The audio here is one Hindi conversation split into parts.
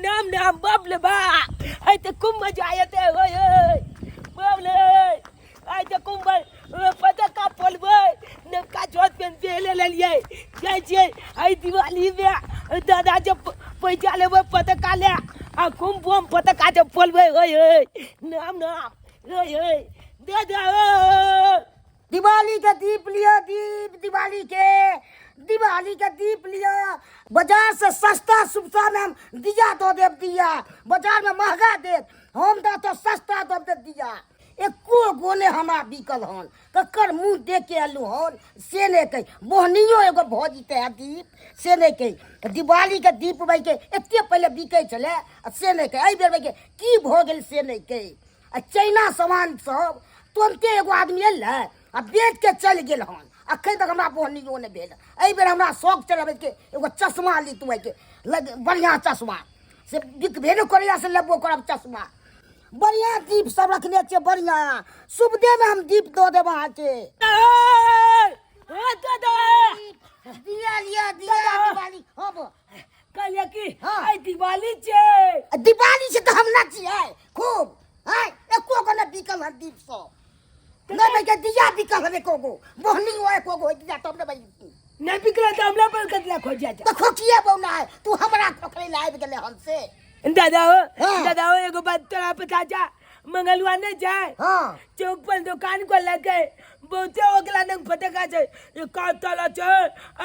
नाम नाम बाबले बा आई ते खूप मजा येते होय बाबले आई ते खूप पता का पोलबय न का जोत पेन पेले लिए जायचे आई दिवाळी में दादाचे पैसे आले व पता काल्या आ खूप बम पता काचे पोलबय होय नाम नाम होय दादा दिवाली का दीप लिया दीप दिवाली का दीप लिया बाजार से सस्ता सुबसा में हम दिया तो दे दिया बाजार में महंगा दे हम तो सस्ता तो दे दिया एको गोने हमारा बिकल हन ककर मुंह देख के आलू हन से नहीं कही बोहनियो एगो भौजी ते दीप से नहीं कही दिवाली के दीप भाई के एते पहले बिके चले से नहीं कही आई बेर भाई के की भ गेल से नहीं कही चाइना सामान सब तुरंते एगो आदमी एल आ बेच के चल गेल हन अखन तक हमरा बोहनियो ने भेल एहि बेर हमरा शौक चलाबे के एगो चश्मा ली तू के बढ़िया चश्मा से बिकबे न करैया से लेबो करब चश्मा बढ़िया दीप सब रखने छे बढ़िया शुभ दे में हम दीप दो देब अहाँ के दिया लिया दिया दिवाली हम कहलिए कि हाँ। आई दिवाली छे दिवाली से तो हम ना छिए खूब हाय एको को न बिकल हन दीप सब नहीं भाई के दिया बिकल हन एको को बोहनी ओए को दिया तब ने भाई नहीं बिकला तो हमला पर कतला खोज जाता तो खोकिए बौना है तू हमरा खोखरे लाइब गेले हन से दादा हो हाँ। एगो बात तोरा पता जा मंगलवा ने जाए हां चौक पर दुकान को लगे बहुते ओकला नंग फटका छे ये कातला छे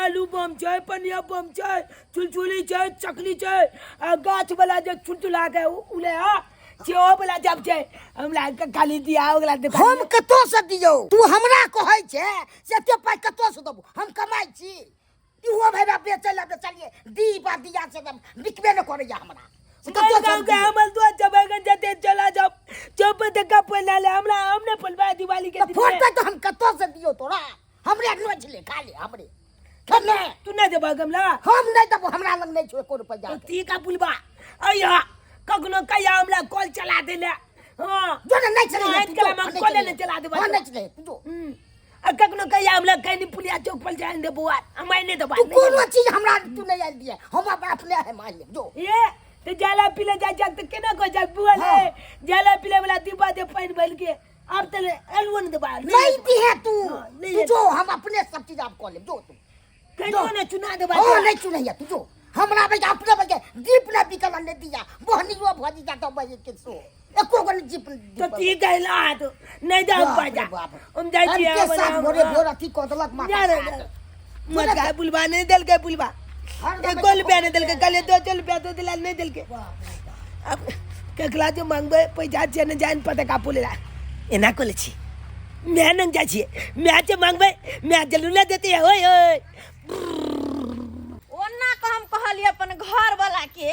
आलू बम छे पनिया बम छे चुलचुली छे चकली छे आ गाछ वाला जो चुलचुला के उले आ छे वाला जब छे हमरा के खाली दिया ओकला दुकान हम कतो से दियो तू हमरा कहै छे से ते पाई कतो से दबो हम कमाई छी इहो भैया बेचला बेचलिए दीपा दिया से बिकबे न करैया हमरा से कतो से के हमल तो जबगन जते चला जब चुप तक पहला ले हमरा हमने पलवा दिवाली के दिन फोटो तो हम कतो से दियो तोरा हमरे नोच ले खा ले हमरे खने तू ना देबा गमला हम नहीं दबो हमरा लग नहीं छो को रुपया जा ती का पुलवा अया कखनो कया हमला कॉल चला देले हां जो नहीं चले कला हम कॉल ने चला देबा हां नहीं चले तू आ कखनो कया हमला कहीं पुलिया चौक पर जान दे बुआ मैं नहीं दबा तू कोनो चीज हमरा तू नहीं आल दिया हम अपने है मान ले जो ये ते जाला पीले जा जग त केना को जा बुआ ले जाला पीले वाला दीपा दे पानी भर के अब त अलवन दबा नहीं दी है तू नहीं तू है। जो हम अपने सब चीज आप कर ले जो तू कहीं ने चुना दबा ओ नहीं चुनैया तू जो हमरा भाई अपने भाई दीप ना बिकल ने दिया बोहनियो भजी जा तो भाई के सो एको को दीप तो ती कहला तो नहीं जा पाजा हम जाई छी के साथ भोरे भोर अथी को दलक माता मत का पुलवा नहीं दल के पुलवा एक गोल पे नहीं दल के कले दो चल पे तो दिला नहीं दल के अब ककला जो मांगबे पैसा जे न जान पता का पुलेला एना कोले छी मैं न जा छी मैं जे मांगबे मैं जलूला देते ओए ओए ओना को हम कहलिए अपन घर वाला के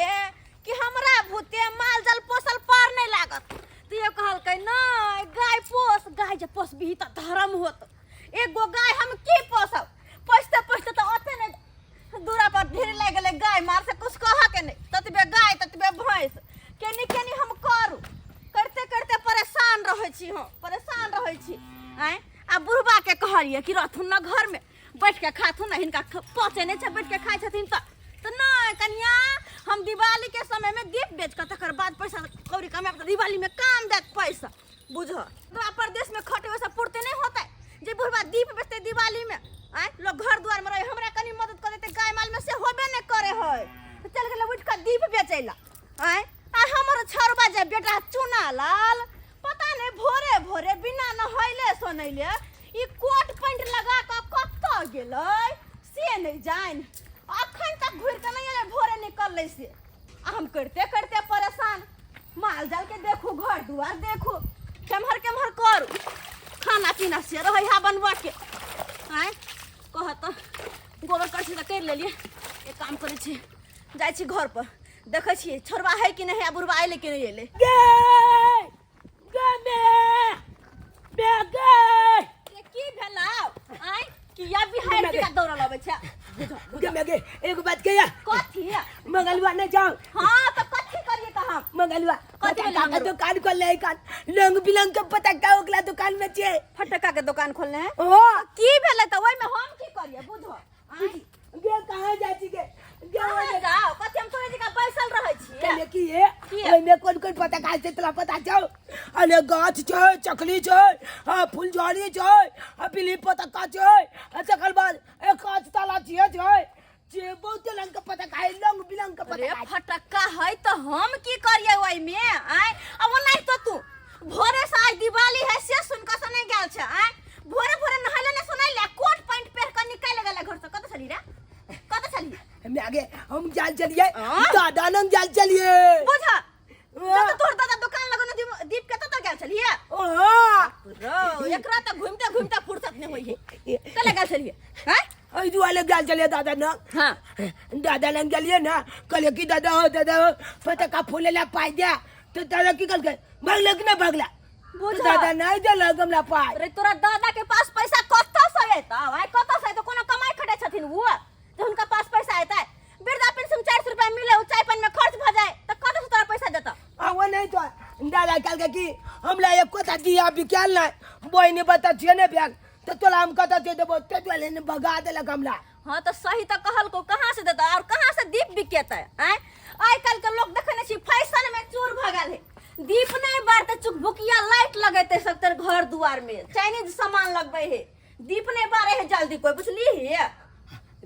कि हमरा भूते माल जल पोसल पर नहीं लागत तो ये कहल के नहीं गाय पोस गाय जे पोसबी त धर्म होत एगो गाय हम की पोसब पोसते पोसते तो ओते नहीं दूरा पर ढेर लाग गेले गाय मार से कुछ कहा के नहीं ततबे गाय ततबे भैंस केनी केनी हम करू करते करते परेशान रहै छी आय आ बुढ़बा के कहलिए कि रहथुन न घर में बैठ के खाथुन न हिनका पचे नहीं छै बैठ के खाइ छथिन तो नहीं कन्या हम दिवाली के समय में दीप बेच के तकर बाद पैसा कौड़ी कमाए तो दिवाली में काम देत पैसा बुझ परदेश में खटे वैसा पूर्ति नहीं होता है जे बुढ़बा दीप बेचते दिवाली में आय लोग घर द्वार में रहे हमरा कनी मदद कर देते गाय माल में से होबे नहीं करे है तो चल गेले उठ के दीप बेचैला आय आ हमर छरबा जे बेटा चुना लाल पता नहीं भोरे भोरे बिना नहैले सोनैले ई कोट पैंट लगा के कत्तो गेलै से नहीं जान अखन तक घुर के नहीं आले भोरे निकलले से आ हम करते करते परेशान माल जाल के देखू घर दुआर देखू केम्हर करू खाना पीना से रहे हा बनवा के आय कहत गोबर करछी त कर लेलिए एक काम करे छी जाय छी घर पर देखे छी छोरबा है कि नहीं बुढ़बा आइले कि नहीं आइले ये की भेलाउ आय कि या बिहार के दौड़ लबे छै एगो बात कहिया कथी मंगलवा ने जाओ हां तो कथी करिए त हम मंगलवा कथी का दुकान खोल ले कान रंग बिरंग के पटाखा ओकला दुकान में छे फटका के दुकान खोलने है ओ की भेले त ओइ में हम की करिए बुझो गे कहां जाची के जाओ कथी हम तोरे जगह बैसल रहै छी कहले कि पता काय से तोला पता छौ अने गाछ छै चकली छै आ फुलझड़ी छै आ बिली पता छै आ तकर बाद एक काच ताला छिए छै जे बहुत रंग के पता काय रंग बिरंग के अरे पता फटक्का है तो हम की करिए ओइ में आय अब नहीं तो तू भोरे से आज दिवाली है से सुन के से नहीं गेल छ आय भोरे भोरे नहाले ने सुनाई ले कोट पैंट पहन के निकल गेल घर से कत चली रे कत चली हम आगे हम जाल चलिए दादा नंग जाल चलिए बुझा तो तोर दादा दुकान लगन दीप के तो गेल चलिए रो एकरा त घूमते घूमते फुर्सत नहीं होई है कले गेल चलिए हैं आई दुआले जाल चलिए दादा न हां दादा नंग चलिए ना कले की दादा हो पता का फूले ला पाई दिया तो दादा की कल भागला कि ना भागला बुझा दादा नहीं दे लगमला पाई अरे तोरा दादा के पास पैसा कत्ता से एता भाई कत्ता से तो कोनो कमाई खटे छथिन वो तो उनका पास पैसा आता है वृद्धा पेंशन 400 रुपया मिले उ चाय पान में खर्च भ जाए तो कत से तोरा पैसा देता वो नहीं तो दादा कल के की हमला एक कोता दिया बिकाल ना बोई ने बता छिए ने बैग तो तोला हम कता दे देबो ते वाले ने भगा देला हमला हां तो सही तो कहल को कहां से देता और कहां से दीप बिकेता है आय कल के लोग देखने छी फैशन में चोर भगल है दीप नहीं बारते चुकभुकिया लाइट लगेते सब तेरे घर दुआर में चाइनीज सामान लगबे है दीप नहीं बारे है जल्दी कोई बुझली है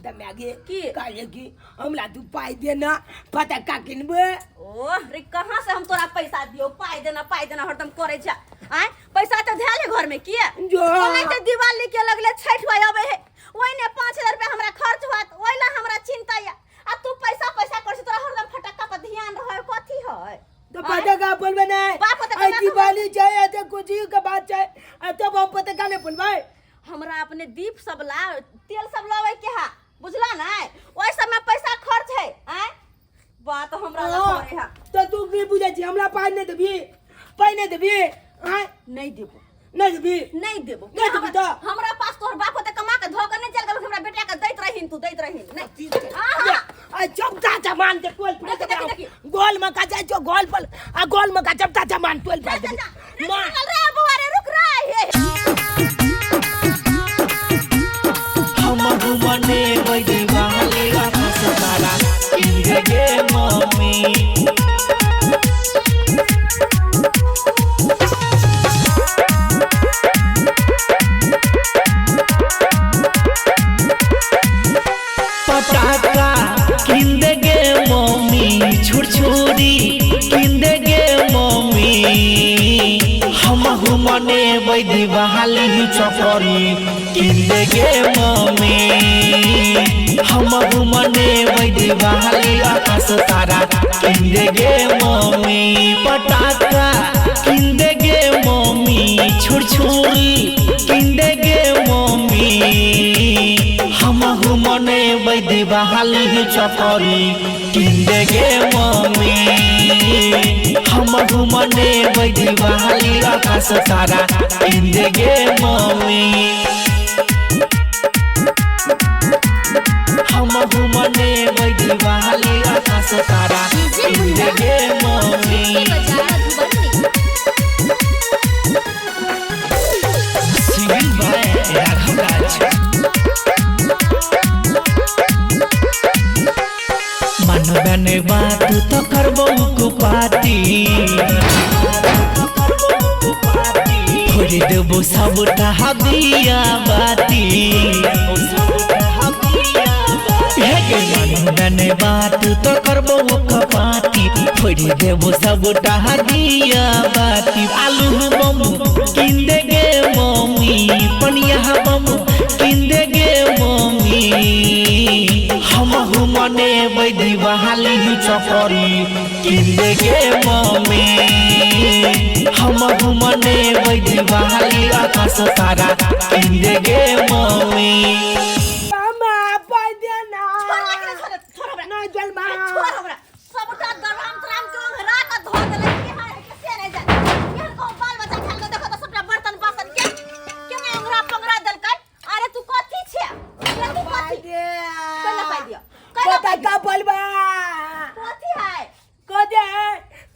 त मैगे की काहे की हमला तू पाई देना पता का किनबे ओ रे कहां से हम तोरा पैसा दियो पाई देना हरदम करे जा आय पैसा तो धेले घर में किए जो नहीं तो दिवाली के लगले छठ होय आवे है ओइ ने 5000 रुपया हमरा खर्च होत ओइला हमरा चिंता या आ तू पैसा कर से तोरा हरदम फटक्का पर ध्यान रहे कथी है तो पता का बोलबे नहीं आई दिवाली जाए तो कुछ के बात चाहे तब हम पता का नहीं बोलबे हमरा अपने दीप सब ला तेल सब लावे के हा बुझला ना ओइ सब में पैसा खर्च है आय बात हमरा ला करे हा तो तू की बुझे छी हमरा पाई नहीं देबी आय नहीं देबो नहीं देबी तो हमरा पास तोर बाप होते कमा के धो के नहीं चल गेल हमरा बेटा के दैत रहिन तू दैत रहिन नहीं आ चपटा चमान के टोल पर गोल में का जाय गोल पर आ गोल में का चपटा चमान टोल पर मां रे बुआ रे रुक रे हम घुमने गई वाले सतारा इंगे मम्मी पटाखा किंदे गे मम्मी छुरछुरी किंदे गे मम्मी हम घुमने बैदी बहाली चकरी किंदे गे मम्मी हम घुमने बैदी बहाली आकाश तारा किंदे गे मम्मी पटाखा किंदे गे मम्मी छुरछुरी किंदे गे मम्मी हम घुमने बैदी बहाली चकरी किंदे गे मम्मी हम घुमने बैदी बहाली आकाश तारा किंदे गे मम्मी हम घुमने बैदी बहाली आकाश तारा किंदे गे मम्मी सिंगिंग बाय राघव राज मनबने बात तो करबो कुपाती फोड़ी देबो सबटा हबिया बाती मनबने बात तो करबो कपाती फोड़ी देबो सबटा हबिया बाती आलू बम किंदे गे मम्मी पनिया बम किंदे गे मम्मी हम घुमने बैदी बहाली चकरी किंदे गे मम्मी हम घुमने बैदी बहाली आकाश तारा किंदे गे मम्मी मामा पाई देना छोड़ नहीं चल मा छोड़ हमरा सबटा दराम तराम के घरा का धो देले के हां कैसे नहीं जाए ये को बाल बच्चा खेल के देखो तो सबटा बर्तन बासन के केना अंगरा पंगरा देलकै अरे तू कथी छे ये तू कथी केना पाई दियो पता का बोलबा कथी है कदे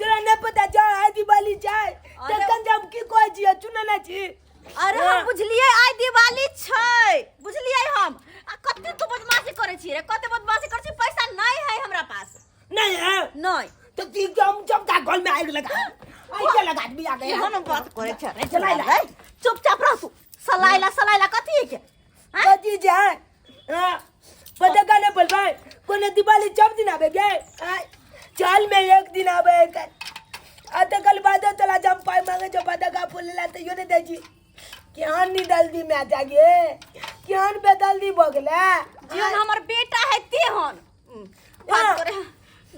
तोरा नहीं पता जा है दिवाली जाए तो कंजम की कोई जी चुना ना छी अरे हम बुझलिए आई दिवाली छै बुझलिए हम आ कते तू बदमाशी करे छी रे कते बदमाशी करे छी पैसा नहीं है हमरा पास नहीं है नहीं तो ती हम जब का घर में आग लगा ऐसे लगा भी आ गए एहन बात करे छ रे चला चला रे चुपचाप रह तू सलाइला कथी है के कथी जाए पता का नहीं बोल भाई कोने दिवाली जब दिन आवे गे चाल में एक दिन आवे आता कल बाद चला जब पाई मांगे जो पता का फूल लाते यो नहीं देजी क्या नहीं जल्दी में आ जागे क्या पे जल्दी भोगला जीवन हमर बेटा है तेहन बात करे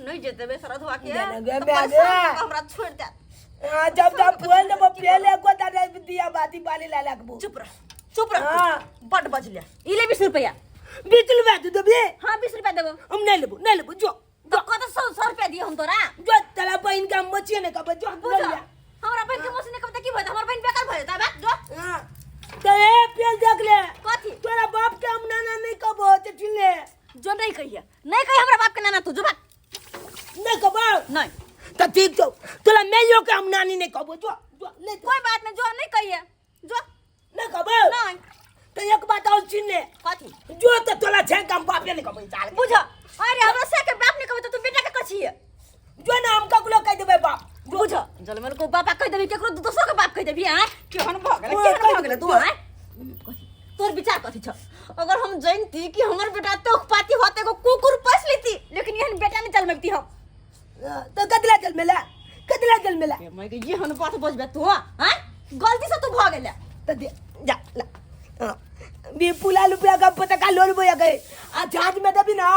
नहीं जेते बेसरा धुआ के जाने गे तो बे आगे। परेशान करके हमरा छोड़ दे जब फूल वो पहले को तारे दिया बाती पाली ला लगबू चुप रह हाँ। बड बज लिया इले 20 रुपया 20 रुपया दे बे हां 20 रुपया देबो हम नहीं लेबू जो तो कत 100 रुपया दिए हम तोरा जो तला बहन का मचिए ने का जो बुझ हमरा बहन के मौसी ने कब तक की भइल हमर बहन बेकार भइल ता बा जो हां तो ए पेल देख ले कथी तोरा बाप के हम नाना नहीं कबो तो चिल्ले जो नहीं कही हमरा बाप के नाना तू जो बा नहीं कबो नहीं तो ठीक तो तोला मेलियो के हम नानी नहीं कबो जो ले कोई बात नहीं जो नहीं कहिए जो नहीं कबो नहीं तो एक बात और चिल्ले कथी जो तो तोला छे काम बाप ने कबो चाल बुझ अरे हमरा से के बाप ने कहे तो तू बेटा के कछिए जो ना हम ककलो कह देबे बाप बुझ जलमल को बापा कह देबी केकरो दूसरो के बाप कह देबी हैं केहन भ गेले तू हैं तोर विचार कथी छ अगर हम जानती कि हमर बेटा तो पाती होते को कुकुर पस लेती लेकिन यहन बेटा ने जलमती हम तो कतला जल मिला मैं के यहन बात बजबे तू हैं गलती से तू भ गेले तो दे जा ला बी पुला रुपया का पता का लोन बोया गए आ झांझ में देबी ना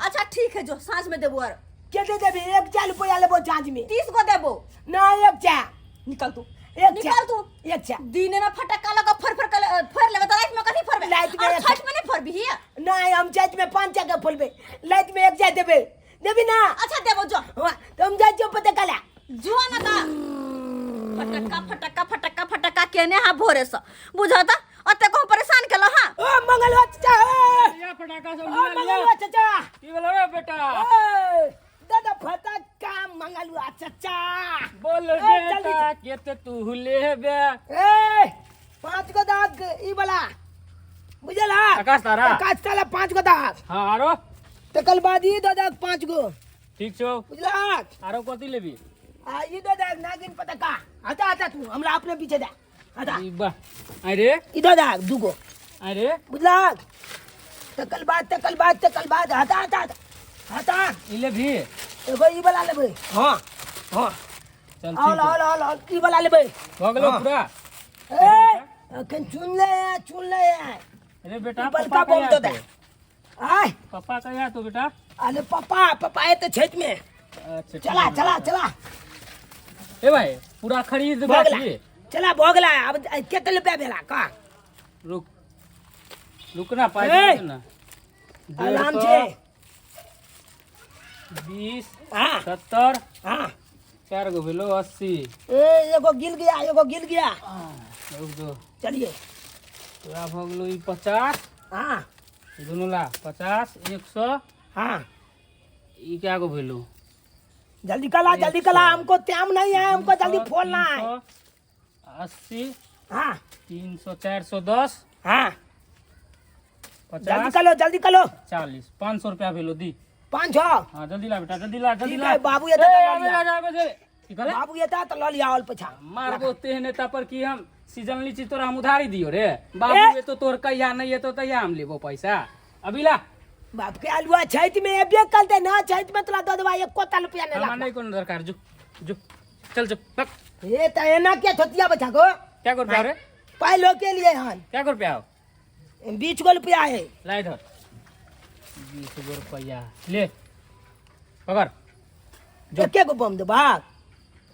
अच्छा ठीक है जो सांझ में देबो और के दे देबी 1 रुपया लेबो झांझ में 30 गो देबो ना 1 चा निकल तू एक निकल तू 1 चा दिन में फटक्का लगा फर लेबे तो रात में कथी फरबे लाइट में और एक- छठ में नहीं फरबी हिया नहीं हम चैत में 5 का फुलबे लाइट में 1 जा देबे देबी ना अच्छा देबो जो हाँ, तो हम जा जो पता कला जो ना ता फटक्का केने हा भोरे से बुझाता अते को परेशान केला हां ओ मंगलवा चाचा या पटाखा सब ओ लिया मंगलवा चाचा की बोला रे बेटा ओ दादा फटाका मंगलवा चाचा बोल ए, जल्दी बेटा केते तू लेबे ए 5 को दाग ई वाला बुझला आकाश तारा आकाश तारा 5 को दाग हां आरो तो कल बाद ई दो दाग 5 गो ठीक छौ बुझला आरो कथि लेबी आ ई दो दाग नागिन पटका हटा तू हमरा अपने पीछे जा हटा ई बा अरे ई दो दाग 2 गो अरे बुझला तकल बाद हटा ई लेबी एगो ई वाला लेबै हां चल आओ ठीक आओ ई वाला लेबै हो गेलो हाँ। पूरा ए अखन चुन ले अरे बेटा बलका पापा बम तो दे कहिया आय पापा कहिया तो बेटा अरे पापा है तो छेत में अच्छा चला ए भाई पूरा खरीद भोगला बाकी चला भोगला अब केते रुपया भेला का रुकना पाई ए! ना आराम से 20 हां 70 हां 4 गो भेलो 80 ए एगो गिल गया रुक दो चलिए पूरा भ गेलो ई 50 हां दुनू ला 50 100 हां ई क्या गो भेलो जल्दी कला हमको टाइम नहीं है हमको जल्दी फोड़ना है 80 हाँ 300 410 हाँ 50 जल्दी कलो 40 500 रुपया भेलो दी 500 हाँ जल्दी ला बेटा जल्दी ला ठीक है, बाबू ये तो बाबू ये तो लो लिया पछा मार को तेह नेता पर की हम सीजन लीची तोरा हम उधारी दियो रे बाबू ये तो तोर कहिया नहीं है तो तहिया हम लेबो पैसा अभी ला बाप के अलुआ छैत में एबे करते ना छैत में तोला दो देबा 1 रुपया नहीं हमरा लाग नहीं कोनो दरकार जो जो चल चल पक ये तो एना क्या छोटिया बच्चा को क्या कर पाओ रे पाई लो के लिए हन क्या कर पाओ 20 गो रुपया है ला इधर 20 गो रुपया ले पकड़ जो एक गो बम दो बाप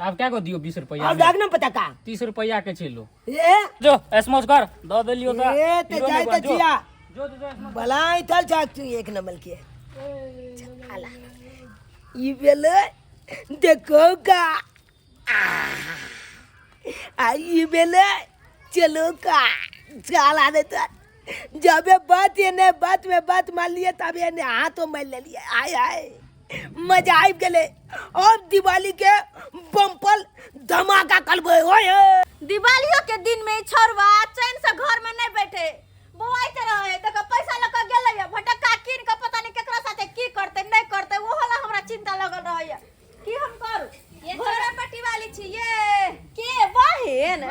आप क्या को दियो 20 रुपया अब में? दाग ना पता का 30 रुपया के छेलो ये जो एसमोस कर दो देलियो तो ये ते जाय त जिया जो जो एसमोस बलाई थल चाक तू एक नंबर के चला ई बेले देखो का आई बेले चलो का चला दे तो जब बात ये ने बात में बात मान लिए तब ये ने हाथों में ले लिया आय आय मजा आई गेले और दिवाली के बम्पल धमाका कलबे होय दिवालियों के दिन में छोरवा चैन से घर में नहीं बैठे बोआते रहे देखो पैसा लगा गेले भटका कीन के पता नहीं केकरा साथे की करते नहीं करते वो होला हमरा चिंता लगल रहे की हम करू ये छोरा पट्टी वाली छी ये के बहन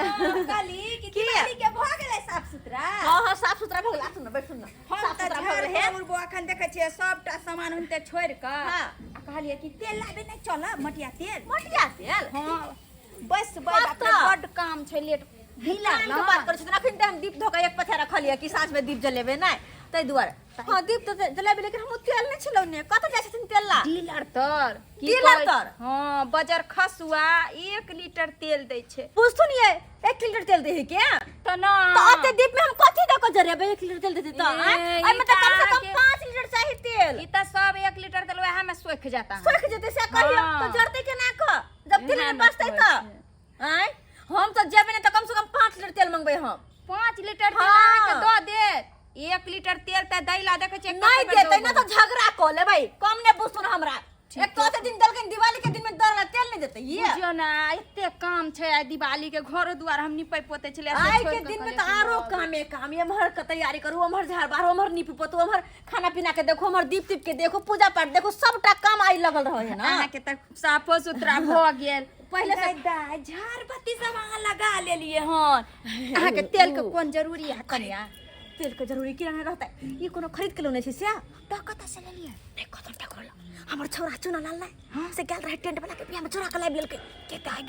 काली कि दिवाली के भ गेलै साफ सुथरा हां साफ सुथरा भ गेल। सुन बैठ सुन साफ सुथरा भ गेल है। बुढ़बो अखन देखे छियै सबटा सामान हुनते छोड़ क हां कहलिए कि तेल लाबे नहीं चल मटिया तेल मटिया तेल हां बस बाप रे बड काम छै लेट ढीला ढीला ना बात करै छी अखन त हम दीप धोका एक पथा रखलिए कि साँझ में दीप जलेबे नै तै दुआरे हां दीप तो जलेबे लेकिन हम तेल नै छिलौने कत जाय छथिन तेल ला डीलर तर डीलर तर हां बजर खसुआ 1 लीटर तेल दै छै पूछथुन ये 1 लीटर तेल दे के त ना तो अते दीप में हम कथि द के जरेबे 1 लीटर तेल देते त आई में त कम से कम 5 लीटर चाहिए तेल ई त सब 1 लीटर तेल वह में सोख जाता है सोख जते से कहियो तो जरते के ना क जब तेल में बचतै त आई हम तो जेबे नै त कम से कम 5 लीटर तेल मंगबै हम 5 लीटर तेल अहाँ के दो दे 1 लीटर तेल त दैला देखे छै नहीं देते ना तो झगड़ा क ले भाई कम ने पूछथुन हमरा एक तो दिन दलकन दिवाली के दिन में दरला तेल नहीं देते ये बुझियो ना एते काम छै आ दिवाली के घरो दुआर हम निपै पोते छले आई के दिन में तो आरो कामे काम ये हमर के तैयारी करू हमर झाड़ बाहर हमर निपी पोतो हमर खाना पीना के देखो हमर दीप टिप के देखो पूजा पाठ देखो सबटा काम आई लगल रहे है ना अहाँ के त साफो सुथरा भ गेल पहले से झाड़ बत्ती सब अहाँ लगा लेलिए हन अहाँ के तेल के कोन जरूरी है कन्या तेल के जरूरी किराना में रहता है ये कोनो खरीद के लोने छै से टकता से ले लिए नहीं कतन टकरल हमर छोरा चुना लाल नहीं से गेल रहे टेंट वाला के बियाह में चोरा के लाइब लेलके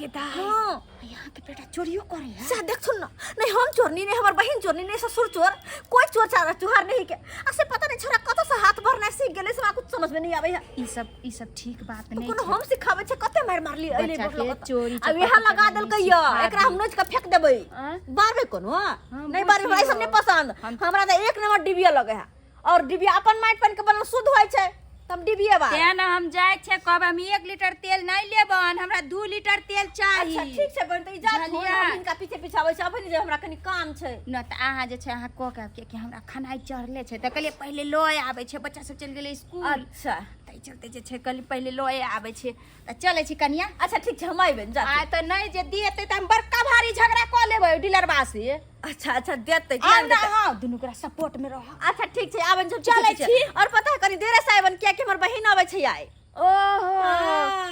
गेदा हां यहाँ के बेटा चोरियो करे है से देख सुन ना नहीं हम चोरनी नहीं हमर बहिन चोरनी नहीं ससुर चोर कोई चोर चारा चुहार नहीं के से पता नहीं छोरा कत से हाथ भरना सीख गेले से कुछ समझ में नहीं आवे है ई सब ठीक बात नहीं कोनो हम सिखावे छै कते मार मारली अइले बच्चा के चोरी अब यहां लगा देल कहियो एकरा हम नोच के फेंक देबै बारबे कोनो नहीं बारबे भाई सब नहीं पसंद हमरा त एक नंबर डिबिया लगे है और डिबिया अपन माइट पन के बनल शुद्ध होय छै तब डिबिया बा तें ना हम जाय छै कहब हम 1 लीटर तेल नहीं लेबन हमरा 2 लीटर तेल चाहिए अच्छा ठीक छै बन त इजा इनका पीछे पीछे आबै छै अपन जे हमरा कनी काम छै न त अहाँ जे छै अहाँ क के हमरा खाना चढ़ले छै त कहलिए पहले लय आबै छै बच्चा सब चल गेलै स्कूल अच्छा तै चलते जे छै कहली पहले लय आबै छै त चलै छी कनिया अच्छा ठीक छै हम आइबे जा आ त नहीं जे दिएते त हम बड़का भारी झगड़ा क लेबै डीलरबा से अच्छा अच्छा देते हां दुनु करा सपोर्ट में रह अच्छा ठीक छै आबन जब चलै छी और पता है कनी देरे से आबन किया कि हमर बहिन आबै छै आइ ओहो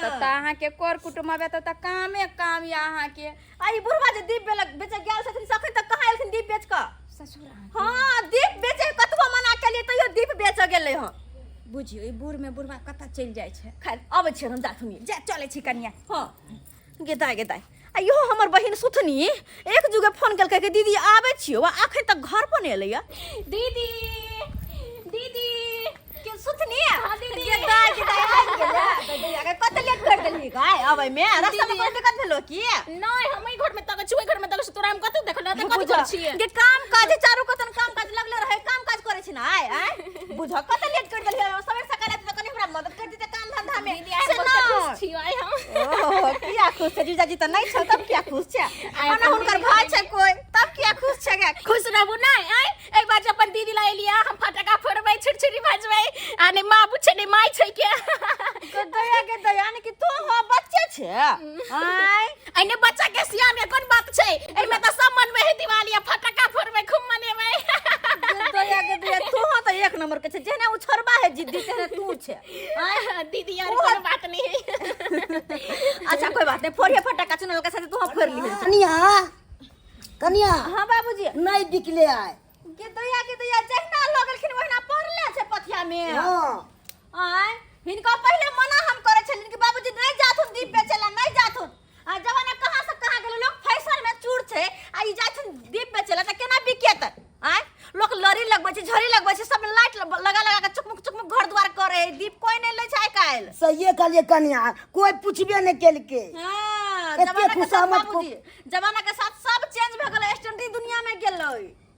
त अहाँ के कर कुटुम आबे त कामे काम या अहाँ के आई बुढ़वा जे दीप बेच गेल छथिन सखन तक कहाँ एलखिन दीप बेच क ससुर हां दीप बेचे कतबो मना केलिए तइयो दीप बेच गेलै हां बुझियो ई बूढ़ में बुढ़वा कता चल जाय छै खैर आबै छै हम जाथुनी जा चलै छी कनिया हां गेदाय आइयो हमर बहिन सुथनी एक जुगे फोन केलकै कि दीदी आबै छियो आखै तक घर पर नै एलैया दीदी दीदी के सुथनी हां दीदी गेदाय आबि गेलै दैया के कत लेट कर देली गाय आबै में रास्ता में कोई दिक्कत भेलो की नहीं हम ई घर में तक छुए घर में तक तोरा हम कत देखल त कत कर छिए के काम काज चारू कतन काम काज लगले रहे काम काज करे छी ना आय बुझ कत लेट कर देली सवेर सकाल त कनी हमरा मदद कर देते काम धंधा में दीदी हम खुश छी आई हम ओहो किया खुश छै जीजाजी त नहीं छ तब किया खुश छै ana हुनकर भाई छै कोई तब किया खुश छै गे खुश रहबू नहीं आई एक बार जब अपन दीदी ला एलिया हम फटाका फोड़बै छिड़छिड़ी बजबै आने माँ पूछे नहीं माई छै के के दया ने कि तू हो बच्चे छै आय आने बच्चा के सियान के कोन बात छै एमे त सब मनबै है दिवाली फटाका फोड़बै खूब मनेबै दया तू हो त एक नंबर के छै जेने उ छोरबा है जिद्दी तेने तू छै आय दीदी यार कोन बात नहीं है अच्छा कोई बात नहीं फोड़िए फटाका चुनल के साथ तू फोड़ ली कनिया हां बाबूजी नहीं बिकले आय के दया जहिना लगलखिन ओहिना पड़ले छै पथिया में हां आय हिनका पहले मना हम करे छलिन कि बाबूजी नहीं जाथुन दीप बेचेला नहीं जाथुन आ जवाना कहां से कहां गेल लोग फैशन में चूर छै आ ई जाथुन दीप बेचेला त केना बिकेत आय लोग लरी लगबै छै झड़ी लगबै छै सब लाइट लगा लगा के चुकमुक घर द्वार करे दीप कोई नहीं ले छै काल सहिए कहलिए कनिया कोई पूछबे नहीं केलके हां एते जमाना के साथ खुशामद बाबूजी जमाना के साथ सब चेंज भ गेलै स्टैंडर्ड दुनिया में गेलै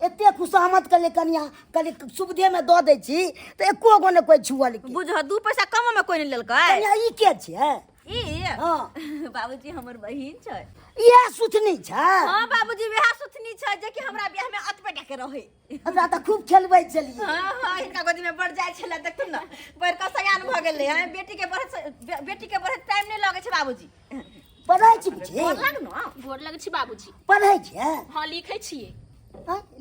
एते खुशामद कहले कनिया कहले सुविधे में दो दै छी त एको गो ने कोई छुअल के बुझ 2 पैसा कम में कोई नहीं लेलकै कनिया ई के छै ई हां बाबूजी हमर बहिन छै ये सुथनी छै हां बाबूजी वह सुथनी छै जे कि हमरा बियाह में अतपे के रहे हमरा त खूब खेलबै छलिए हां इनका गोदी में बढ़ जाय छले देखू ना पर का सयान भ गेलै है बेटी के बढ़े टाइम नहीं लगे छै बाबूजी पढ़ै छी बुझी गोर लाग न गोर लगै छी बाबूजी पढ़ै छै हां लिखै छियै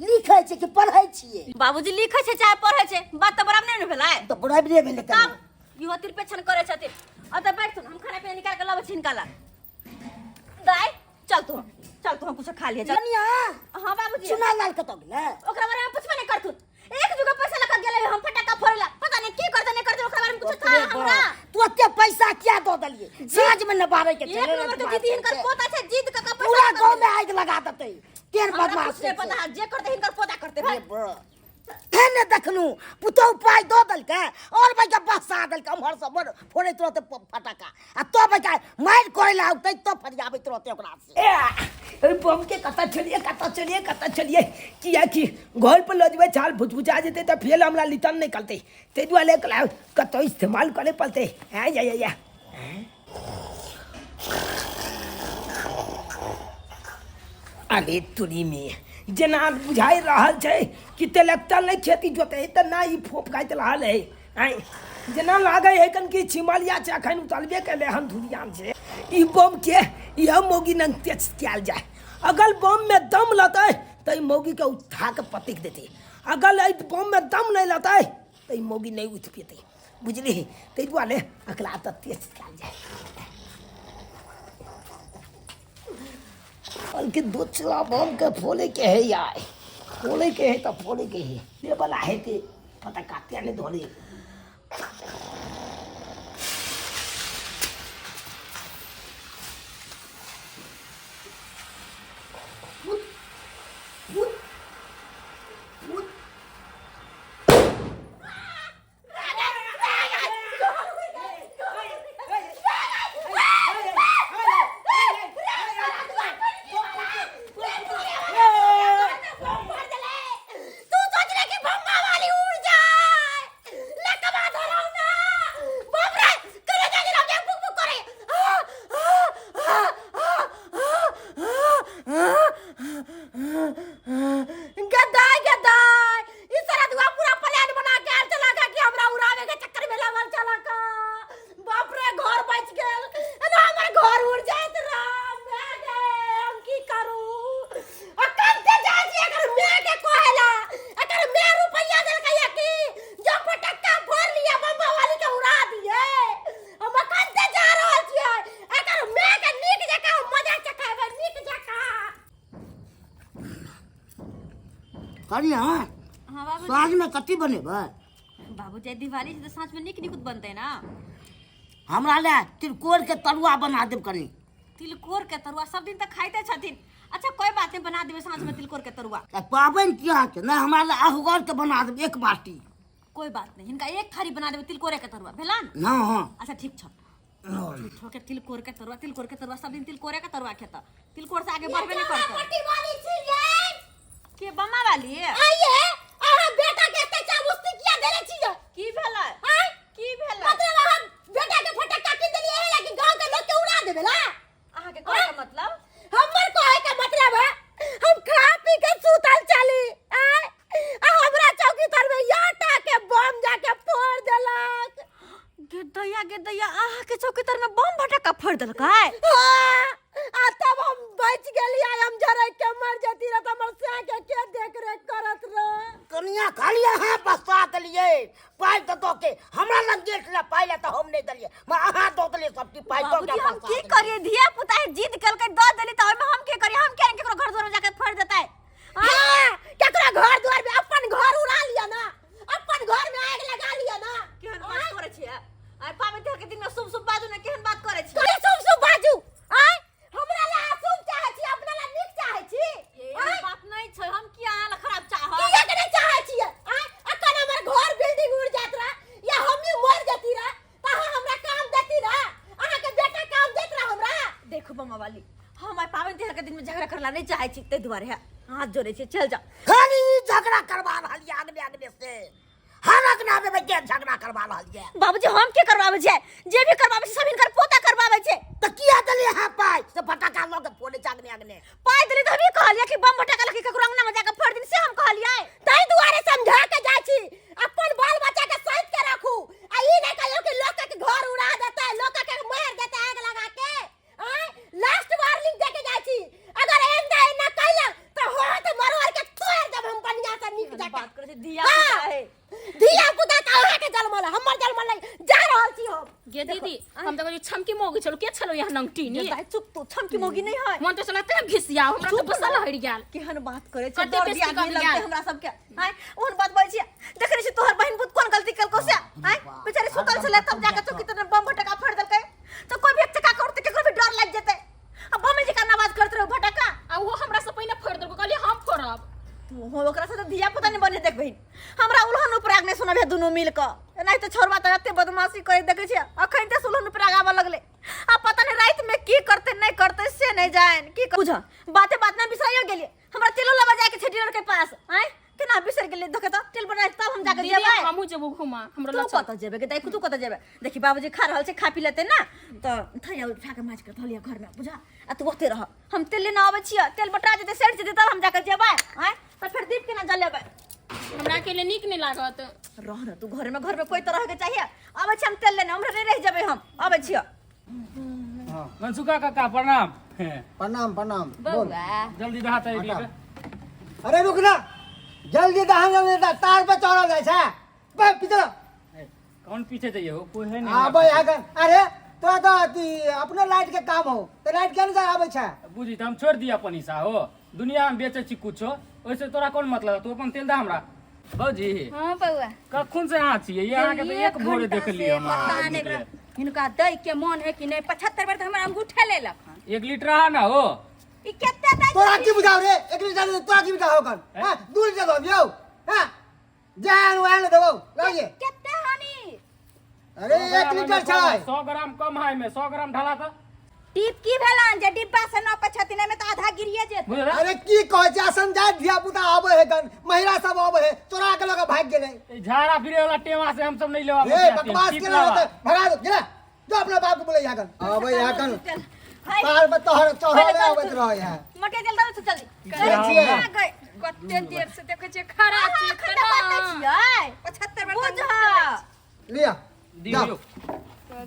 लिखै छै कि पढ़ै छियै बाबूजी लिखै छै चाहे पढ़ै छै बात त बराबर नहीं भेलै त बराबरे भेलै कनिया इहो तिरपेछन करे छथिन अत बैठ हम खाना पीना बोला छिनका ला दाई चल तू हम कुछ खा लिया चल कनिया हां बाबूजी चुना लाल कत गेले ओकरा बारे में पूछबे नहीं करथुन एक जगह पैसा लगा गेले हम फटाका फोड़ला पता नहीं की करते नहीं करते ओकरा बारे में कुछ था हमरा तू के पैसा क्या दो दलिए साँझ में न बारे के एक नंबर के दीदी इनकर पोता छे जीत का पैसा पूरा गांव में आग लगा देते केर हमरा बदमाश कुछ नहीं पता जे करते इनकर पोता करते भाई ने देखनु पुतो पाई दो दल के और भाई के बसा दल के हमर सब फोड़े तुरते फटाका आ तो भाई के मार करे ला उतै तो फरियाबे तुरते ओकरा से बम के कता चलिए किया कि घर पर लजबे चाल भुजभुजा जेते तो फेल हमला लितन नहीं करते ते दुआले कला कतो इस्तेमाल करे पड़ते है या अरे तुरी में जना बुझाई रहल छै कि तेलक्टर नहीं खेती जोते त ना ई फोप काट रहल है आई जना लागे है कन की छिमलिया छै अखन उतलबे केले हम धुरियान से ई बम के यह मोगी नंग तेज कैल जाए अगर बम में दम लते त ई मोगी के उठा के पतिक देते अगर ई बम में दम नहीं लते त ई मोगी नहीं उठ पेते बुझली ते दुआले अकला त तेज कैल जाए बल्कि दूसरा बम के फोले के है यार फोले के है तो फोले के है ये वाला है कि पता काटे ने धोले करिया हां बाबू साँझ में कथी बनेबे बाबूजी दिवाली से तो साँझ में निक बनते ना हमरा ले तिलकोर के तरुआ बना देब कनी तिलकोर के तरुआ सब दिन तक खाइते छथिन अच्छा कोई बात नहीं बना देबे साँझ में तिलकोर के तरुआ पाबन किया के ना हमरा ले अहुगर के बना देब एक बाटी कोई बात नहीं इनका एक थारी बना देबे तिलकोरे के तरुआ भेला ना हां अच्छा ठीक छ ठोके तिलकोर के तरुआ सब दिन तिलकोरे के तरुआ खेता तिलकोर से आगे बढ़बे नहीं करता के बम्मा वाली आइए आहा बेटा के एते चाबुस्ती किया देले छियो की भेलै हां की भेलै मतलब हम बेटा के फटक्का किन देलिए है कि गांव के लोग के उड़ा देबे ला आहा के कहै का मतलब हमर कहे के मतलब है हम खा पी के सुतल चली आ हमरा चौकी तर में याटा के बम जाके फोड़ देलक गेदैया आहा के चौकी तर में बम फटक्का फोड़ देलकै हां आ तब हम बच गेलिए हम जरे के मर जती रह त हमर से के देख रेख करत रह कनिया खालिया हां बसा दलिए पाई तो के हमरा लग गेट ले पाई ले तो हम नहीं दलिए मैं आहा दो दलिए सबकी पाई तो बाबूजी हम की करिए धिया पुता है जिद कल के दो देली त हम के करिए हम के केकरो घर द्वार जाके फोड़ देतै हां केकरा घर द्वार में अपन घर उड़ा लिया ना अपन घर में आग लगा लिया ना केहन बात करे छियै आइ पाबनि त्योहार के दिन में शुभ बाजू ने केहन बात करे छियै करे शुभ बाजू आय हमरा ला शुभ चाहे छी अपना ला नीक चाहे छी ये बात नहीं छै हम की अहाँ ला खराब चाहब किया के नहीं चाहे छी आय अखन हमर घर बिल्डिंग उड़ जात रहा या हमनी मर जती रहा त हमरा काम देती रहा अहाँ के बेटा काम देत रहा हमरा देखो बम्मा वाली हम आइ पाबनि त्योहार के दिन में झगड़ा करला नहीं चाहे छी तै दुआरे हाथ जोड़े छी चल जा खाली झगड़ा करवा रहलिए आगने से हरक नामे में के झगड़ा करवा रहलिए बाबूजी हम के करबाबै छै जे भी करबाबै छै सब इनकर पोता करबाबै छै तो किया दलिए हां पाई से फटाका लग के फोड़े आगने पाइ देली त हम कहलिए कि बम फटक्का लगे ककरो अंगना में जाके फोड़ दिन से हम कहलिए तै दुआरे समझा के जाय छी अपन बाल बच्चा के सहित के रखू आ ई नहीं कहियो कि लोग के घर उड़ा देता है लोग के मार देता है आग लगा के लास्ट वार्निंग दे के जाय छी अगर एंदा ना कइला त हाथ मरोड़ के तोड़ देब हम बनिया से निक जाके बात करे छै दिया पुता है धिया पुता का के जन्मल हमर जन्मल जा रहल छी हम गे दीदी हम तो छमकी मोगी चलो के चलो यहाँ नंगटीनी दाई चुप तो छमकी मोगी नहीं है मन तो चला ते घिसिया हमरा तो बसल हट गेल केहन बात करे कते डर बेसी दिया कम लगते गेल। हमरा सबके हाय ओहन बात बोल छी देख रे छी तोहर बहन बुत कोन गलती कलको से हाय बेचारी सुतल छले तब जाके चौकी तर बम फटका फोड़ देलकै तो कोई भी एक चक्का करते केकरो भी डर लग जेतै अब बम जी का आवाज करत रहो फटका आ वो हमरा से पहिने फोड़ देलको कहली हम फोड़ब तू हो ओकरा से तो धिया पुता नहीं बने देख बहन हमरा उल्हन उपराग नहीं सुनबे दुनु मिल क नहीं तो छोरबा त एते बदमाशी करे देखे छी अखन ते उल्हन उपराग आवा लगले आ पता नहीं रात में की करते नहीं करते से नहीं जान की बुझ बाते बात ना बिसराइयो गेलिए हमरा तेलो लबा जाके छेटीर के पास हैं केना बिसर गेलिए देखे तो तेल बना तब हम जाके जेबै हमहू जेबो घुमा हमरा तू लचल कत जेबै के दाई तू कत जेबै देखी बाबूजी खा रहल छै खा पी लेते ना तो थैया उठा के माछ के धलिया घर में बुझा आ तू ओते रह हम तेल लेना आबै छियै तेल बटा जेते सेट जेते तब हम जाके जेबै हैं तो फिर दीप के ना जलेबै हमरा के लिए नीक नहीं लागत रह न तू घर में कोई तो रह के चाहिए आबै छी हम तेल लेना हमरा नहीं रह जेबै हम आबै छियै मनसुखा काका प्रणाम प्रणाम प्रणाम बोल बौआ जल्दी रहा तै हटा। अरे रुक ना जल्दी दहन तार पे चढ़ल जाय छै बे पीछे कौन पीछे चाहिए हो कोई है नहीं आबे आगन अरे तो अपने लाइट के काम हो तो लाइट केन से आबै छै बुझी त हम छोड़ दिया अपन हिस्सा हो दुनिया में बेचे छी कुछो ओइसे तोरा कौन मतलब तू अपन तेल दा हमरा भौजी हां बौआ कखन से यहाँ छियै ये अहाँ के तो एक भोरे देख लियो हम हिनका दै के मन है कि नहीं 75 बार तो हमरा अंगूठे ले लखन 1 लीटर रहा ना हो ई केते दै तोरा की बुझाओ रे एक लीटर तोरा की बुझाओ कन हां 2 लीटर दो यो हां जान वान देबो लागे केते हानि अरे 1 लीटर छै 100 ग्राम कम है में 100 ग्राम ढाला था टीप की भेलन जे डिब्बा से 975 में तो आधा गिरिए जेत बुझला अरे की कहै छै समझा धिया पुता आबै है गन महिला सब आबै है तोरा के लगे भाग गेलै झाड़ा फिरे वाला टेवा से हम सब नहीं लेवा ए बकवास के लगे भगा दो गेला जो अपना बाप को बोले यागन आबै यागन तार पे तोहर चढ़ले आबैत रह है मटे जल्दी से जल्दी चलै छियै कते देर से देखे छै खड़ा छी खड़ा बात छियै 75 बार बुझ लिया दियो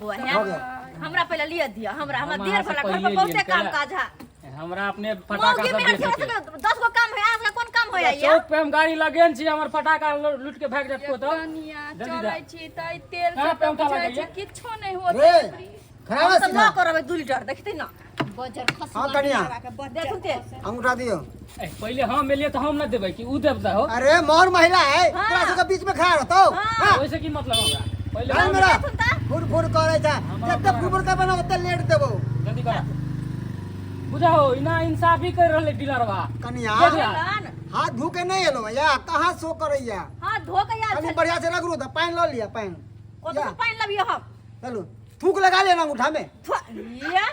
बुआ हो गया हमरा पहले लिए दिया हमरा हम देर अहाँ से भला घर पहिले में बहुते लिए काम केला। काज है हमरा अपने फटाका मौगी सब में बेचे रखियो के 10 गो काम है आज का कौन काम होया ये चौक पे हम गाड़ी लगेन छी हमर फटाका लूट के भाग जात को तो कनिया जल्दी चलै जा। छी तै तेल कहाँ से पे उठा बुझाइ लगैया? छै किछो नहीं रे होत खराब हम सब सीधा ना करबै 2 लीटर देखते ना बजर खस हां कनिया देखुन ते अंगूठा दियो ए, पहले हम मिलिए तो हम न देबै कि उ देबता हो अरे मोर महिला है तोरा सब के बीच में खड़ा रहतो हां वैसे की मतलब हमरा पहले जान हम मेरा देखुन ता फुर फुर करे छै जते फुर के बना ओते लेट देबो जल्दी करा बुझाओ इना इंसाफी कर रहले डीलरवा कनिया देखला। हाथ धो के नहीं एलो या कहां सो करैया हां धो के याद कनी बढ़िया से रगड़ू तो पानी ल लिया पानी को तो पानी लबियो हम चलो थूक लगा लेना अंगूठा में ये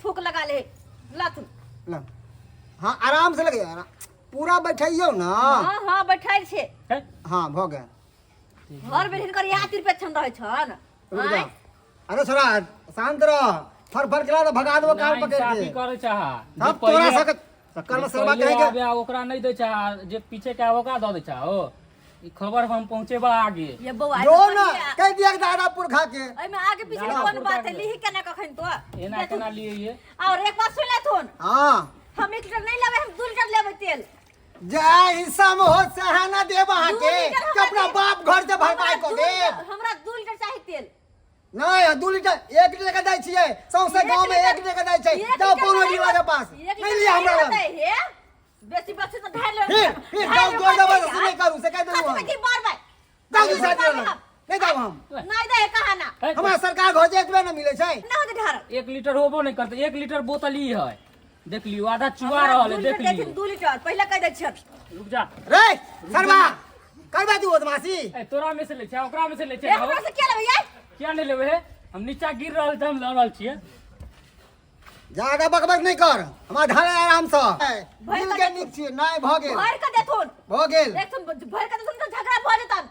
थूक लगा ले लाथुन ला हां आराम से लगे पूरा बैठाइयो ना हां हां बैठाइ छे है? हां भ गया घर में कर या तिर पे छन रहै छन रुक जा अरे छोरा शांत रह फर फर के भगा देबो कान ना पकड़ इंसाफी के करे चाहा सब तोरा सकत चक्कर में सरवा कहेंगे आबे ओकरा नहीं दे चाहा जे पीछे के ओकरा दे दे चाहा हो ई खबर हम पहुंचेबा आगे ये बौआ जो ना कह दिया कि दादापुर खा के एई में आगे पीछे कौन बात है लिही केना कखन तो एना केना लिए ये और एक बात सुन ले थुन हां हम 1 लीटर नहीं लेबै हम 2 लीटर लेबै तेल जय हिस्सा में हो सहाना देब अहाँ के 2 लीटर कि अपना बाप घर से भरपाई हमरा को 2 देब लीटर- हमरा 2 लीटर चाहिए तेल नहीं 2 लीटर 1 लीटर के दै छियै सौंसे गांव में 1 लीटर के दै छै जाओ कोनो डीलर के पास नहीं लिया हमरा लग हे बेसी बेसी तो ढाल ले फिर जाओ जोर जबरदस्ती नहीं करू से कह दू हम की बार बार जाओ दूसरा डीलर नहीं जाओ हम नहीं दे कहा ना है? हमारा सरकार घर जेतबे न मिले छै ना होते ढार 1 लीटर होबो नहीं करते 1 लीटर बोतल ही है देख लियो आधा चुआ रहल है देख लियो 2 लीटर पहले कह दे छियै रुक जा रे सरवा करबा तू बदमाशी ए तोरा में से ले छा ओकरा में से ले ए छा हमरा से क्या लेबै यार क्या नहीं लेबे है हम नीचा गिर रहल त हम ल रहल छिए ज्यादा बकबक नहीं कर हमारा धान आराम से दिल के नीक छियै नहीं भ गेल भर के देथुन भ गेल देख तुम भर के देथुन तो झगड़ा भ जेतन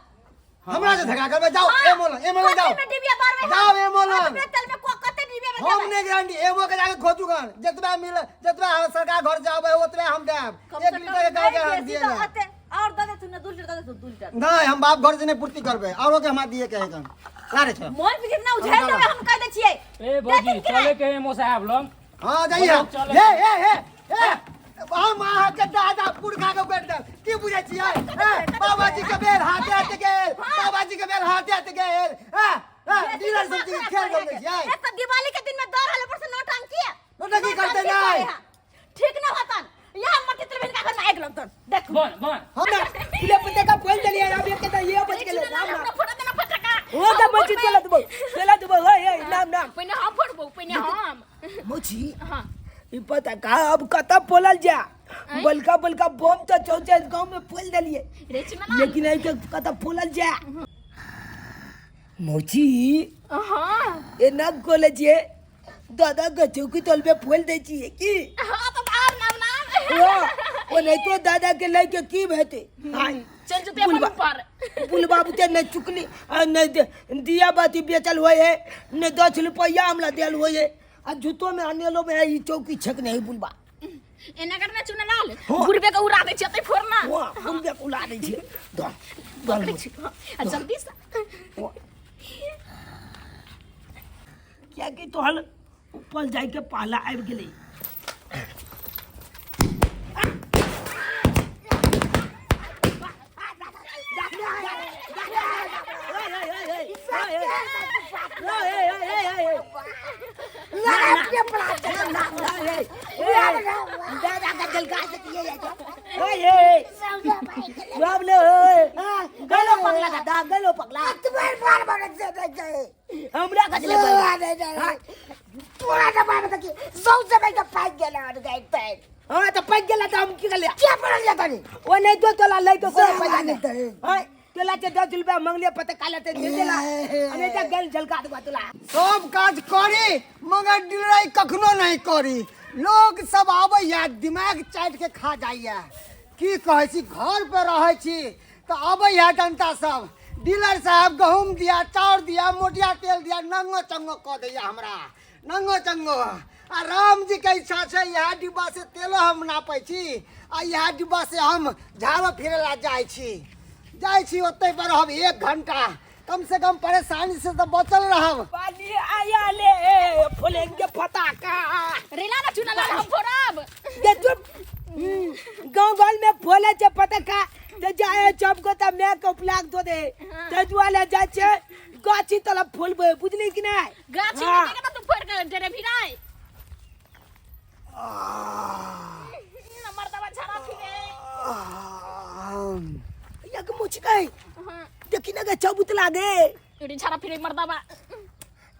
हमरा से झगड़ा करबे जाओ ए मोलन जाओ में डिबिया बार में जाओ ए मोलन तेल में को कते डिबिया में हम नहीं गारंटी एगो के जाके खोजू गन जतबा मिले जतबा सरकार घर जाबे ओतबे हम देब 1 लीटर के गाँव के हम दिए ले और दे देथुन 2 लीटर दे देथुन 2 लीटर नहीं हम बाप घर से नहीं पूर्ति करबे औरो के हमरा दिए के है गन लारे छ मोन पे जितना उझाल देबै हम कह दे छियै ए भौजी चले के है मो साहब लोग हां जाइए चलो। ए हम अहाँ के दादा पुरखा के बेट दल की बुझै छियै बाबाजी के बेल हाथे हाथे गेल बाबाजी के बेल हाथे हाथे गेल डीलर सब के खेल गए छियै एक तो दिवाली के दिन में दौड़ हले पर से नौटंकी है नौटंकी करते नहीं। ठीक ना होतन यहाँ मत तिलबिन का घर में आग लगतन देख बन बन हम ना फूले पत्ते का फूल चलिए अब ये कहता ये बच गेले नाम नाम फोड़ा देना फटका हो तो बच चला दबो हे नाम नाम पहले हम फोड़बो पहले हम मोची हां ई पता का अब कता पोलल जा बलका बलका बम तो चौचे गांव में पोल दलिए रे चुना लेकिन आई के कता पोलल जा मोची हां ए नग कॉलेज है दादा गचू की तल पे पोल दे छिए की हां तो बाहर नाम वो नहीं तो दादा के लेके की बहते हां चल जते अपन ऊपर पुल बाबू ते न चुकली न दिया बाती बेचल होए है न 10 रुपया हमला देल होए है आ जूतो में अनेलो में ई चौकी छक नहीं बुलबा एना करना चुना लाल बुढ़बे के उड़ा दे छै तै फोड़ना वाह बुलबे उला दे छै पकड़े छी आ जल्दी से क्या कि तोहल ऊपर जाई के पाला आबि गेलै दादा का दिल का से किए गलो पगला का दाग गलो पगला तुम्हारे बार बार से जाए हमरा का दिल तोरा दबान तक सौ से मैं पाइक गेला और गए पैक हां तो पक गेला तो हम की कर लिया क्या पड़ गया तनी वो नहीं तो तोला ले के कोई पैसा नहीं नहीं हां तोला के 10 रुपया मांगले पता काला ते दे देला अने तो गल झलका दबा तोला सब काज करी मगर डिलराई कखनो नहीं करी लोग सब आबे या दिमाग चाट के खा जाइए की कहै छी घर पे रहै छी तो आबे या जनता सब डीलर साहब गहूम दिया चाउर दिया मोटिया तेल दिया नंगो चंगो क दैया हमरा नंगो चंगो आ राम जी के इच्छा से यह डिब्बा से तेलो हम नापै छी आ यह डिब्बा से हम झाड़ो फिरे ला जाइ छी ओते पर हम 1 घंटा कम से कम परेशानी से तो बचल रहब पानी आया ले फुलेंगे फटाका रेला ना चुना लाल हम फोड़ब ये चुप गांव गाल में फूले छे पटाका ते जाए चप को त मैं को प्लाक दो दे ते दुआले जाय छे गाछी तला फूलबे बुझली कि नहीं गाछी में देखे ना तू फोड़ के डेरे भिराई ना मर्दवा छाड़ा फिरे एक मुचकाई देखी ना के चबुत लागे एडी छाड़ा फिरे मर्दवा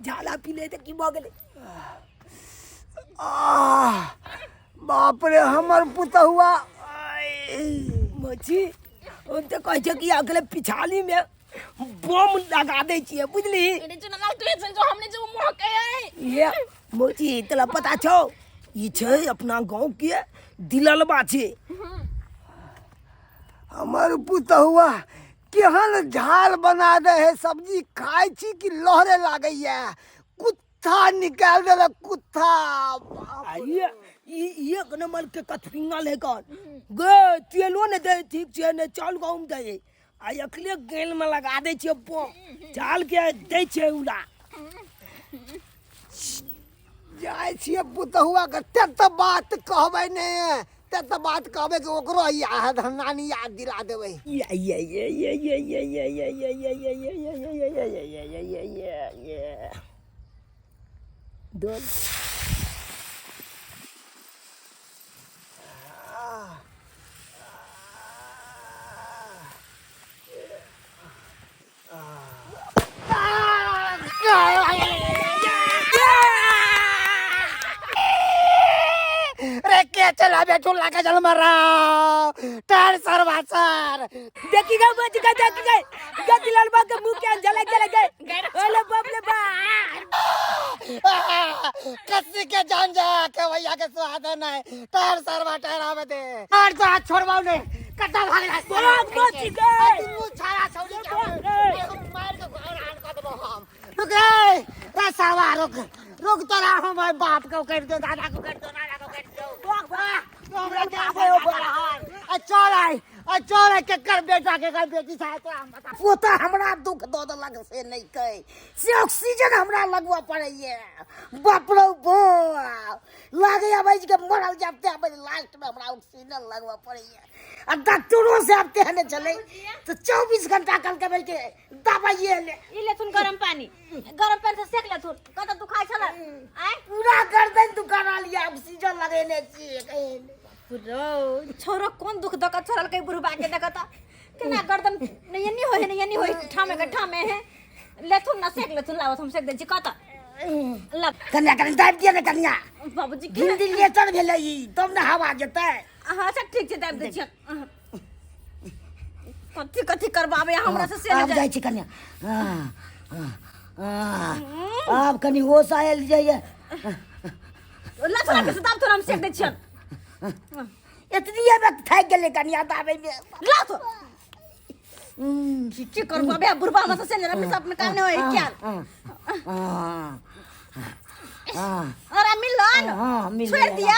झाला पीले ते की भ गेले बाप रे हमर पुतहुआ मछी हम तो कह छे कि अगले पिछाली में बम लगा दे छिए बुझली एडी चुना लाल तू ऐसे जो हमने जो मोह के है ये मोची तला पता छो ई छे अपना गांव के दिललबा छे हमर पुतहुआ केहन झाल बना दे है सब्जी खाई छी कि लहरे लागैया कुत्ता निकाल देले कुत्ता ये एक नंबर के कथपिंगा लेकर गे तेलो ने दे ठीक छे ने चाल गांव में दे आ अखले गेल में लगा दे छे बम चाल के दे छे उला जाय छिए पुतहुआ के तत बात कहबै ने तत बात कहबै कि ओकरो याद नानी याद दिला देबै ये दो रे के चला बैठो लगा चल मरा टार सरवा सर देखी गए गति लालबा के मुंह के जले गए ओले बाप ले बा कसी के जान जा के भैया के स्वाद नहीं टार सरवा टार आवे दे और तो हाथ छोड़वाओ ने कटा भाग रहा बहुत मची गए तू छाड़ा छौड़ी के मार के घर हाल कर देबो हम रुक रे रसावा रुक तोरा हम बाप को कर दो दादा को कर दो नाना को कर दो वाह हमरा जाबे ओ बड़ा चल आई चल के कर बेटा के कर बेटी साहब तो हम बता पोता हमरा दुख दो लग से नहीं कहे से ऑक्सीजन हमरा लगवा पड़े ये बाप रे बाप लागे अब के मरल जाते अब लास्ट में हमरा ऑक्सीजन लगवा पड़े ये और डॉक्टरों से आते हैं चले तो 24 घंटा कल के बैठे दवाई ले तुम गरम पानी से सेक ले तुम कत तू खाई छला आय पूरा गर्दन दुकान लिया ऑक्सीजन लगेने चाहिए पुरो छोरा कौन दुख दक छोरल के बुढ़बा के देखता केना गर्दन नहीं होई ठामे है ले तुम ना सेक ले तुम लावत हम सेक दे छी कत ला कन्या दाब दिया ने कन्या बाबूजी हिंदी लेटर भेलै तब ना हवा जेतै हां अच्छा ठीक छै दाब दे छी कथी करबाबे हमरा से अब जाय छी कन्या अब कनी होश आयल जाइए ला छोरा के दाब तोरा हम सेक दे छी इतनी में थक गेले कन्या दाबे में ला तो की करबाबे बुढ़बा हमरा से ने अपने सब में काम नहीं होई क्या अरे मिलन हां मिल छोड़ दिया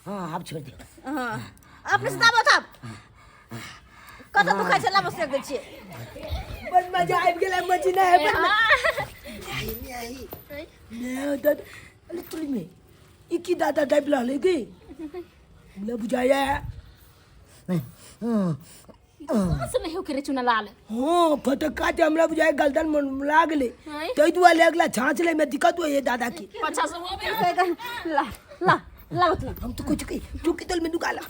हां अब छोड़ दिया हां अपने से दाबो था कत तू खाई छला बस सेक दे छी बन मजा आबि गेलै मजना है बन नहीं दादा अरे तुली में इकी दादा टाइप ला ले गई ना बुझाया कौन से नहीं हो करे चुना लाल हां फटक्का ते हमरा बुझाय गलदन मन लागले तई दुआ लगला छाछ ले में दिक्कत हो ये दादा की अच्छा से वो भी ला उतना हम तो कुछ कही चुकी तल में दुकाला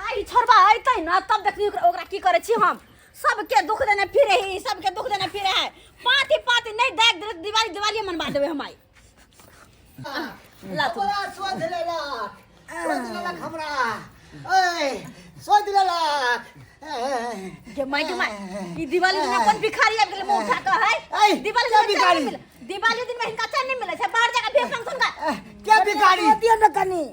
आई छोरबा आई तै ना तब देखनी ओकरा की करे छी हम सबके दुख देने फिरे ही सबके दुख देने फिरे है पाती नहीं देख दिवाली मनवा देबे हम आई ला तू सोच लेला हमरा ओए सोच लेला के माई ई दिवाली दिन में कौन भिखारी आ गेले मुंह उठा के है दिवाली क्या दिन भिखारी? दिवाली दिन में इनका चैन नहीं मिले छै बाहर जाके भी फंक्शन का क्या भिखारी दिया न कनी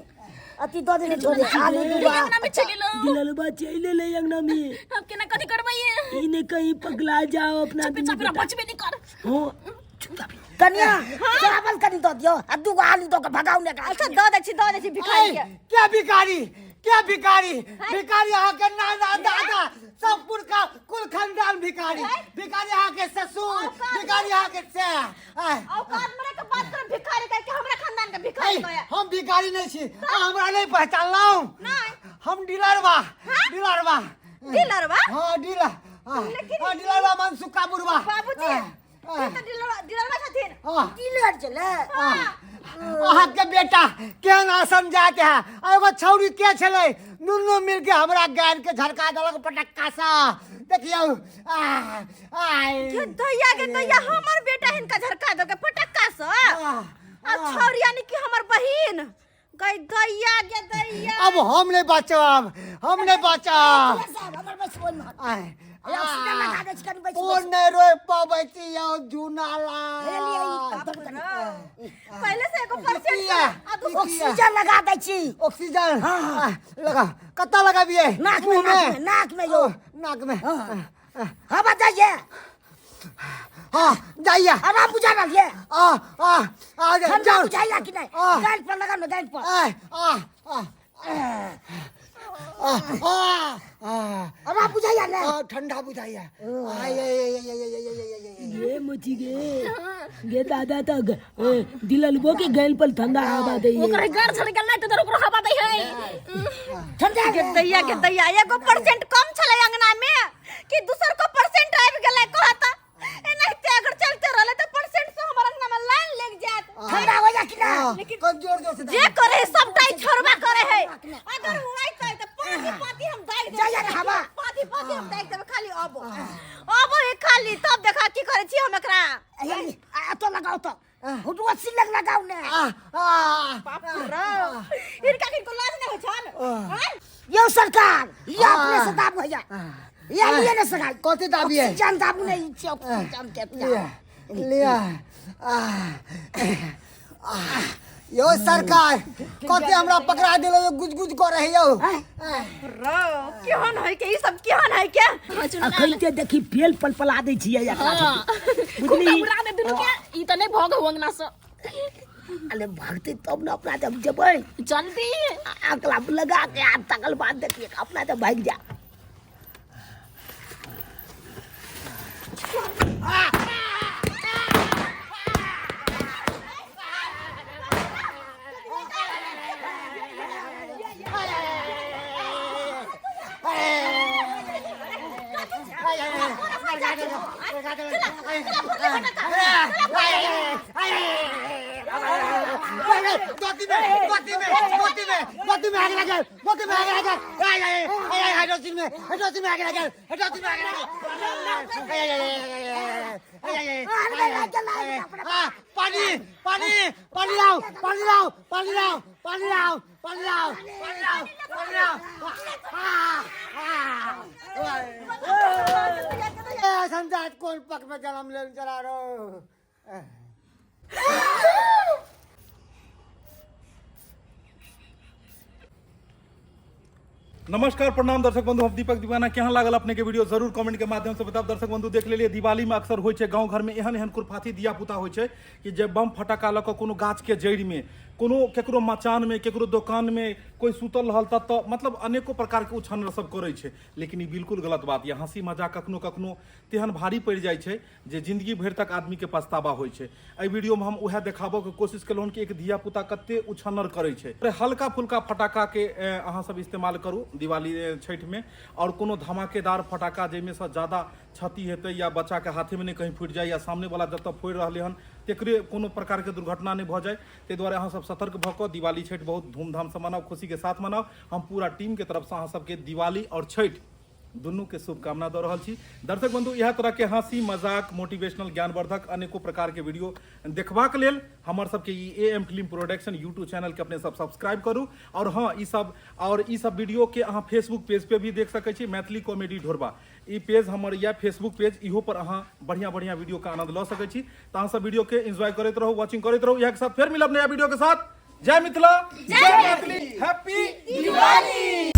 अति दो दिन छोड़े आलू दुआ अंगना में चले लो दिललबा चले ले अंगना में अब केना कथी करबई इने कहीं पगला जाओ अपना चुप चाप बचबे नहीं कर हां कन्या चावल कनी दो दियो आ दू आलू दो के भगाऊ ने का अच्छा दो दे छी भिखारी के क्या भिखारी भिखारी यहाँ के नाना दादा सब कुल खानदान भिखारी यहाँ के ससुर भिखारी यहाँ के से औकात मरे के बात कर भिखारी कह के हमरा खानदान के भिखारी कहया हम भिखारी नहीं छी हमरा नहीं पहचानलौ नहीं हम डीलरवा डीलरवा हां डीलरवा मनसुका बुरवा बाबूजी तो डीलरवा छथिन डीलर चले अहाँ के बेटा केना समझाते हैं एगो छौरी के छले नुन्नू मिल के हमरा गान के झड़का देलक पटक्का सा देखियो के दैया हमर बेटा हिनका झरका दो के पटक्का से आ छौरी यानी कि हमर बहिन गई दैया अब हम नहीं बचब हमर बस बोल मत ओ नहीं रोए पाबैती यो जुनाला पहले से एगो परसेंट ऑक्सीजन लगा दै छी ऑक्सीजन लगा कत्ता लगाबिए नाक में यो नाक में हां बताइए हां जाइए आराम बुझा ना ये जाओ जाइए कि नहीं गाल पर लगा ना गाल पर आराम बुझाइए ना ठंडा बुझाइए ये मुझी गे दादा तक दिललबो के गैल पर ठंडा हवा दे ओकरे घर छड़ गेल नहीं तो ओकरो हवा दे है ठंडा के दैया एगो परसेंट कम छले अंगना में कि दूसर को परसेंट आबि गेलै कहता एनाहिते अगर चलते रहले तो परसेंट से हमर अंगना में लाइन लग जात ठंडा हो जा कि ना लेकिन जोर से जे करे सबटाई छोड़बा करे है अगर हुआई तो पाती हम दाई दे जाइए ना हवा पाती हम दाई देब खाली अब ये खाली तब देखा की करे छी हम एकरा तो लगाओ तो हुटुआ सिलक लगाओ ने बाप रे इनका किनको लाज नहीं हो छन यो सरकार ये अपने से दाब भैया ये लिए ना सरकार कते दाबी है जान दाबू नहीं जान के लिया यो सरकार कते हमरा पकड़ा देलो गुजगुज कर रहे यो रो केहन है के ई सब केहन है के अखन ते देखी फेल पलपला दै छियै एकरा बुझली उड़ा दे दुनु के ई त नहीं भग अंगना से अरे भागते तब ना अपना जब जबै जल्दी अकला लगा के हाथ तकल बांध देती अपना जब भाग जा कौन पक में जन्म ले चला रहा नमस्कार प्रणाम दर्शक बंधु हम दीपक दीवाना केहन लागल अपने के वीडियो जरूर कमेंट के माध्यम से बताब। दर्शक बंधु देख लेलिए दिवाली में अक्सर होय छै गांव घर में एहन एहन कुरफाती दिया पुता होय छै कि जे बम फटका लऽ कऽ कोनो गाछ के जड़ि में कोनो केकरो मचान में केकरो दुकान में कोई सुतल रहल तऽ मतलब अनेको प्रकार के उछन्नर सब करै छै। लेकिन ई बिल्कुल गलत बात यऽ। हंसी मजाक कखनो कखनो तेहन भारी पड़ि जाइ छै जे जिंदगी भरि तक आदमी के पछतावा होइ छै। एहि वीडियो में हम उएह देखाबऽ के कोशिश केलहुँ कि एक धिया पुता कते उछन्नर करै छै। हल्का फुल्का फटाका के अहाँ सब इस्तेमाल करू दिवाली छठि में, और कोनो धमाकेदार फटाका जाहिमे से ज्यादा क्षति हेतै या बच्चा के हाथे में नहीं कहीं फूटि जाए या सामने वाला जतऽ फोड़ि रहलै हन तेकरे कोनो प्रकार के दुर्घटना नहीं भऽ जाए। ताहि दुआरे अहाँ सब सतर्क भऽ कऽ दिवाली छठि बहुत धूमधाम से मनाओ, खुशी के साथ मनाओ। हम पूरा टीम के तरफ से अहाँ सबके दिवाली और छठि दुनू के शुभकामना दऽ रहल छी। दर्शक बंधु इएह तरह के हंसी मजाक मोटिवेशनल ज्ञानवर्धक अनेको प्रकार के वीडियो देखबाक लेल हमर सबके ई AM film production YouTube channel के अपने सब सब्सक्राइब करू। और हाँ ई सब वीडियो के अहाँ फेसबुक पेज पे भी देख सकै छी, मैथिली कॉमेडी ढोरबा ई पेज हमर या फेसबुक पेज इहो पर अहाँ बढ़िया बढ़िया वीडियो के आनंद लऽ सकै छी। तऽ अहाँ सब वीडियो के एंजॉय करैत रहू, वॉचिंग करैत रहू। इएह के साथ फेर मिलब नया वीडियो के साथ। जय मिथिला, जय मैथिली, हैप्पी दिवाली।